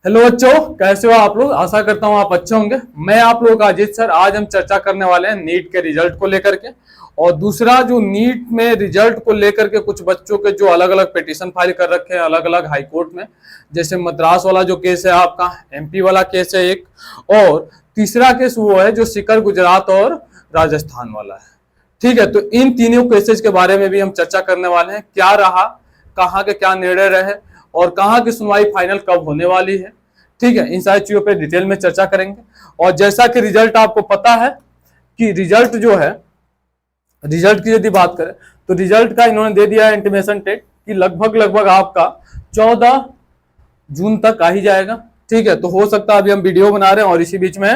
Hello बच्चों, कैसे हो आप लोग। आशा करता हूँ आप अच्छे होंगे। मैं आप लोगों का अजीत सर। आज हम चर्चा करने वाले हैं नीट के रिजल्ट को लेकर के, और दूसरा जो नीट में रिजल्ट को लेकर के कुछ बच्चों के जो अलग अलग पिटीशन फाइल कर रखे हैं अलग अलग हाई कोर्ट में, जैसे मद्रास वाला जो केस है आपका, एमपी वाला केस है एक, और तीसरा केस वो है जो सीकर गुजरात और राजस्थान वाला है। ठीक है, तो इन तीनों केसेस के बारे में भी हम चर्चा करने वाले हैं। क्या रहा, कहाँ के क्या निर्णय रहे, और कहाँ की सुनवाई फाइनल कब होने वाली है। ठीक है, इन सारी चीजों पे डिटेल में चर्चा करेंगे। और जैसा कि रिजल्ट आपको पता है कि रिजल्ट जो है, रिजल्ट की यदि बात करें तो रिजल्ट का इन्होंने दे दिया है इंटीमेशन डेट कि लगभग लगभग आपका 14 जून तक आ ही जाएगा। ठीक है, तो हो सकता है अभी हम वीडियो बना रहे हैं और इसी बीच में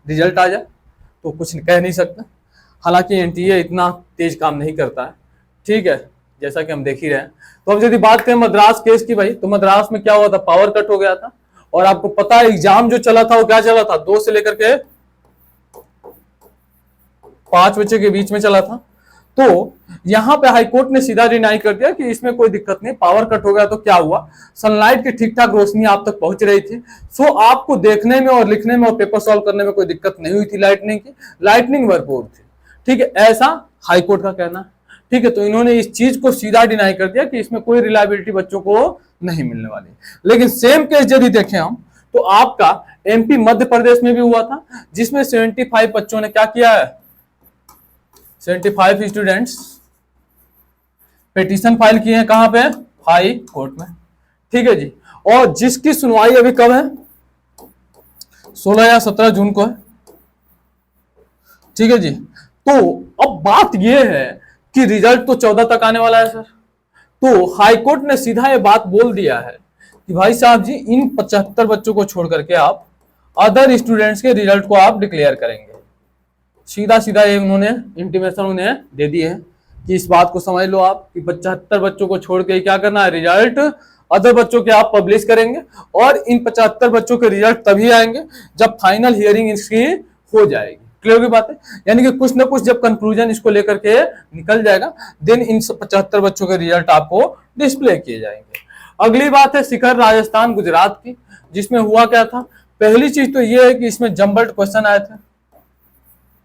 रिजल्ट आ जाए, तो कुछ कह नहीं सकते। हालांकि एनटीए इतना तेज काम नहीं करता है। ठीक है, जैसा कि हम देख ही रहे हैं। तो अब यदि बात करें मद्रास केस की भाई, तो मद्रास में क्या हुआ था, पावर कट हो गया था। और आपको पता है एग्जाम जो चला था वो क्या चला था, 2 से लेकर के 5 बजे के बीच में चला था। तो यहां पे हाईकोर्ट ने सीधा डिनाई कर दिया कि इसमें कोई दिक्कत नहीं, पावर कट हो गया तो क्या हुआ, सनलाइट की ठीक ठाक रोशनी आप तक पहुंच रही थी। सो आपको देखने में और लिखने में और पेपर सॉल्व करने में कोई दिक्कत नहीं हुई थी लाइटनिंग की, लाइटनिंग भरपूर थी। ठीक है, ऐसा हाईकोर्ट का कहना है। ठीक है, तो इन्होंने इस चीज को सीधा डिनाई कर दिया कि इसमें कोई रिलायबिलिटी बच्चों को नहीं मिलने वाली। लेकिन सेम केस यदि देखें हम, तो आपका एमपी मध्य प्रदेश में भी हुआ था, जिसमें 75 बच्चों ने क्या किया है, 75 स्टूडेंट्स पिटीशन फाइल किए हैं। कहां पे, हाई कोर्ट में। ठीक है जी, और जिसकी सुनवाई अभी कब है, 16 या 17 जून को है। ठीक है जी, तो अब बात यह है कि रिजल्ट तो 14 तक आने वाला है सर। तो हाईकोर्ट ने सीधा ये बात बोल दिया है कि भाई साहब जी, इन 75 बच्चों को छोड़ करके आप अदर स्टूडेंट्स के रिजल्ट को आप डिक्लेयर करेंगे। सीधा सीधा ये उन्होंने इंटीमेशन उन्हें दे दी है कि इस बात को समझ लो आप कि 75 बच्चों को छोड़ के क्या करना है, रिजल्ट अदर बच्चों के आप पब्लिश करेंगे। और इन 75 बच्चों के रिजल्ट तभी आएंगे जब फाइनल हियरिंग इसकी हो जाएगी। क्लियर की बात है, यानी कि कुछ ना कुछ जब कंक्लूजन इसको लेकर के निकल जाएगा, देन इन 75 बच्चों के रिजल्ट आपको डिस्प्ले किए जाएंगे। अगली बात है सीकर राजस्थान गुजरात की, जिसमें हुआ क्या था। पहली चीज तो यह है कि इसमें जम्बल्ड क्वेश्चन आए थे।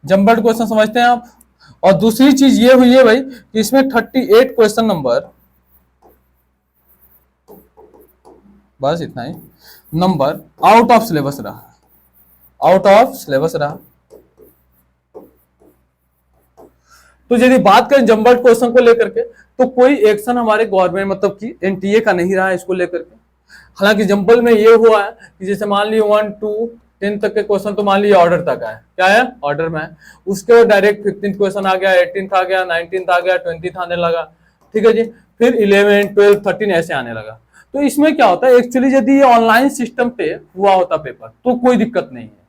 जम्बल्ड क्वेश्चन समझते हैं आप। और दूसरी चीज ये हुई है भाई कि इसमें 38 क्वेश्चन नंबर, बस इतना ही नंबर आउट ऑफ सिलेबस रहा, आउट ऑफ सिलेबस रहा। तो यदि बात करें जम्बल्ड क्वेश्चन को लेकर के, तो कोई एक्शन हमारे गवर्नमेंट मतलब कि एनटीए का नहीं रहा है इसको लेकर के। हालांकि जम्बल में ये हुआ है कि जैसे मान ली 1 to 10 तक के क्वेश्चन तो मान लीजिए ऑर्डर तक है, क्या है, ऑर्डर में है। उसके बाद डायरेक्ट 15th क्वेश्चन आ गया, 18th आ गया, 19th आ गया, 20th आने लगा। ठीक है जी, फिर 11, 12, 13 ऐसे आने लगा। तो इसमें क्या होता है, एक्चुअली यदि ये ऑनलाइन सिस्टम पे हुआ होता पेपर तो कोई दिक्कत नहीं है।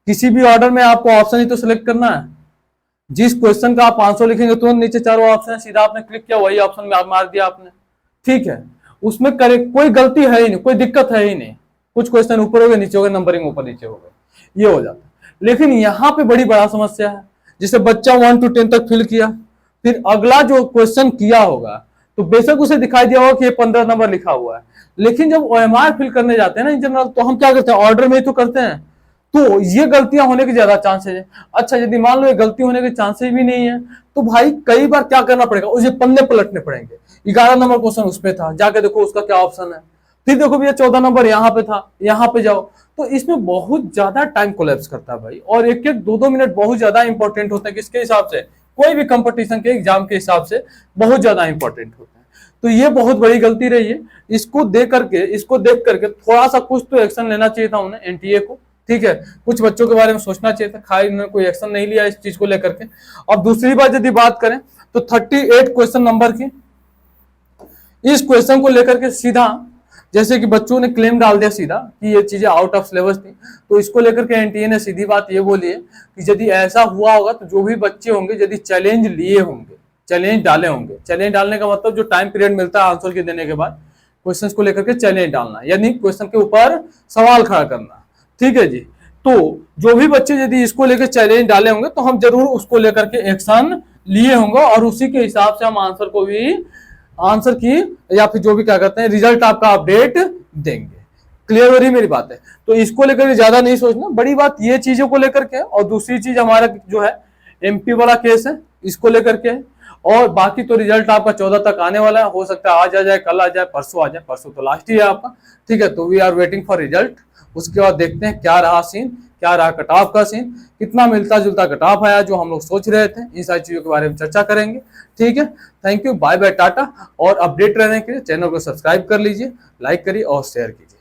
किसी भी ऑर्डर में आपको ऑप्शन ही तो सिलेक्ट करना है। जिस क्वेश्चन का आप आंसर लिखेंगे तुरंत नीचे चारों ऑप्शन है, सीधा आपने क्लिक किया, वही ऑप्शन में आप मार दिया आपने। ठीक है, उसमें करे कोई गलती है ही नहीं, कोई दिक्कत है ही नहीं। कुछ क्वेश्चन ऊपर हो गए, नीचे हो गए, नंबरिंग ऊपर नीचे हो गए, ये हो जाता है। लेकिन यहाँ पे बड़ी बड़ा समस्या है, जिसे बच्चा 1 to 10 तक फिल किया, फिर अगला जो क्वेश्चन किया होगा तो बेशक उसे दिखाई दिया होगा कि ये 15 नंबर लिखा हुआ है। लेकिन जब ओएमआर फिल करने जाते हैं ना इन जनरल, तो हम क्या करते हैं, ऑर्डर में ही तो करते हैं। तो ये गलतियां होने के ज्यादा चांसेस है। अच्छा, यदि मान लो ये गलती होने के चांसेस भी नहीं है, तो भाई कई बार क्या करना पड़ेगा, उसे पन्ने पलटने पड़ेंगे। 11 नंबर क्वेश्चन उसपे था, जाके देखो उसका क्या ऑप्शन है। फिर देखो भैया 14 नंबर यहाँ पे था, यहाँ पे जाओ। तो इसमें बहुत ज्यादा टाइम कोलैप्स करता है भाई, और 1-1, 2-2 मिनट बहुत ज्यादा इंपॉर्टेंट होते हैं। किसके हिसाब से, कोई भी कंपटीशन के एग्जाम के हिसाब से बहुत ज्यादा इंपॉर्टेंट होते हैं। तो ये बहुत बड़ी गलती रही है। इसको देख करके थोड़ा सा कुछ तो एक्शन लेना चाहिए था उन्हें, एनटीए को। ठीक है, कुछ बच्चों के बारे में सोचना चाहिए था, खाली उन्होंने कोई एक्शन नहीं लिया इस चीज को लेकर के। अब दूसरी बात यदि बात करें तो 38 क्वेश्चन नंबर की, इस क्वेश्चन को लेकर के सीधा जैसे कि बच्चों ने क्लेम डाल दिया सीधा कि ये चीजें आउट ऑफ सिलेबस थी। तो इसको लेकर के एनटीए ने सीधी बात ये बोली है कि यदि ऐसा हुआ होगा तो जो भी बच्चे होंगे यदि चैलेंज लिए होंगे, चैलेंज डाले होंगे, चैलेंज डालने का मतलब जो टाइम पीरियड मिलता है आंसर के देने के बाद क्वेश्चन को लेकर के चैलेंज डालना, यानी क्वेश्चन के ऊपर सवाल खड़ा करना। ठीक है जी, तो जो भी बच्चे यदि इसको लेकर चैलेंज डाले होंगे तो हम जरूर उसको लेकर के एक्शन लिए होंगे, और उसी के हिसाब से हम आंसर की या फिर जो भी क्या करते हैं रिजल्ट आपका अपडेट देंगे। क्लियर हो रही मेरी बात है? तो इसको लेकर ज्यादा नहीं सोचना, बड़ी बात ये चीजों को लेकर के है। और दूसरी चीज हमारा जो है एमपी वाला केस है, इसको लेकर के है। और बाकी तो रिजल्ट आपका 14 तक आने वाला है, हो सकता है आज आ जाए, कल आ जाए, परसों आ जाए, परसों तो लास्ट ही है आपका, ठीक है। तो we are waiting for result. उसके बाद देखते हैं क्या रहा सीन, क्या रहा कट ऑफ का सीन, कितना मिलता जुलता कट ऑफ आया जो हम लोग सोच रहे थे। इन सारी चीजों के बारे में चर्चा करेंगे, ठीक है। थैंक यू, बाय बाय, टाटा। और अपडेट रहने के लिए चैनल को सब्सक्राइब कर लीजिए, लाइक करिए और शेयर कीजिए।